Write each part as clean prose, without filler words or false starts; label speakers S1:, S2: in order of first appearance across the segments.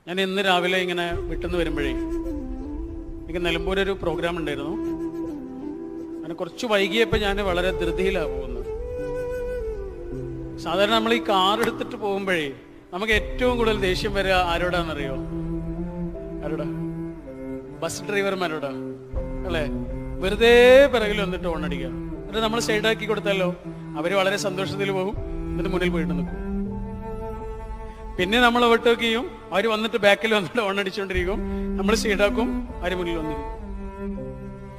S1: ഞാൻ ഇന്ന് രാവിലെ ഇങ്ങനെ വിട്ടുന്ന് വരുമ്പോഴേ എനിക്ക് നിലമ്പൂരൊരു പ്രോഗ്രാം ഉണ്ടായിരുന്നു. അങ്ങനെ കുറച്ച് വൈകിയപ്പോൾ ഞാൻ വളരെ ധൃതിയിലാണ് പോകുന്നത്. സാധാരണ നമ്മൾ ഈ കാർ എടുത്തിട്ട് പോകുമ്പോഴേ നമുക്ക് ഏറ്റവും കൂടുതൽ ദേഷ്യം വരിക ആരോടാന്നറിയോ? ആരോടാ? ബസ് ഡ്രൈവർമാരോടാ അല്ലേ? വെറുതെ പിറകിൽ വന്നിട്ട് ഓണടിക്കുക. എന്നിട്ട് നമ്മൾ സൈഡാക്കി കൊടുത്താലോ അവര് വളരെ സന്തോഷത്തിൽ പോകും, എന്നിട്ട് മുന്നിൽ പോയിട്ട് നിൽക്കും. പിന്നെ നമ്മൾ ഓവർടേക്കും, അവർ വന്നിട്ട് ബാക്കിൽ വന്നിട്ട് ഓണടിച്ചുകൊണ്ടിരിക്കും, നമ്മൾ സൈഡാക്കും, അവര് മുന്നിൽ വന്നിരിക്കും.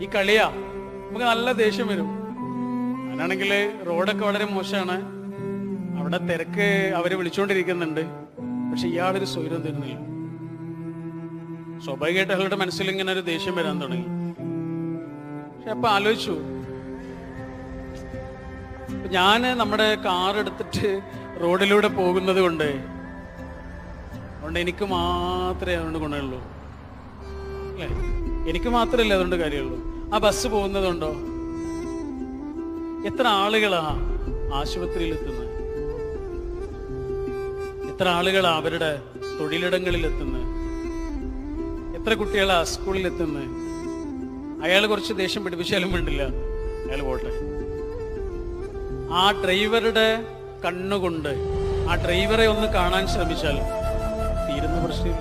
S1: ഈ കളിയാ, നമുക്ക് നല്ല ദേഷ്യം വരും. അതിനാണെങ്കിൽ റോഡൊക്കെ വളരെ മോശമാണ്, അവിടെ തിരക്ക് അവര് വിളിച്ചുകൊണ്ടിരിക്കുന്നുണ്ട്, പക്ഷെ ഇയാളൊരു സ്വൈരം തരുന്നില്ല. സ്വാഭാവികമായിട്ട് അയാളുടെ മനസ്സിൽ ഇങ്ങനെ ഒരു ദേഷ്യം വരാൻ തുടങ്ങി. പക്ഷെ അപ്പൊ ആലോചിച്ചു, ഞാന് നമ്മുടെ കാർ എടുത്തിട്ട് റോഡിലൂടെ പോകുന്നത് കൊണ്ട് എനിക്ക് മാത്രമേ അതുകൊണ്ട് ഗുണമുള്ളൂ അല്ലേ? എനിക്ക് മാത്രമല്ലേ അതുകൊണ്ട് കാര്യമുള്ളൂ. ആ ബസ് പോകുന്നതുണ്ടോ? എത്ര ആളുകളാ ആശുപത്രിയിൽ എത്തുന്നത്, എത്ര ആളുകളാ അവരുടെ തൊഴിലിടങ്ങളിൽ എത്തുന്നത്, എത്ര കുട്ടികളാ സ്കൂളിൽ എത്തുന്നത്. അയാൾ കുറച്ച് ദേഷ്യം പിടിപ്പിച്ചാലും വേണ്ടില്ല, അയാൾ പോട്ടെ. ആ ഡ്രൈവറുടെ കണ്ണുകൊണ്ട് ആ ഡ്രൈവറെ ഒന്ന് കാണാൻ ശ്രമിച്ചാൽ തീരുന്ന പ്രശ്നം.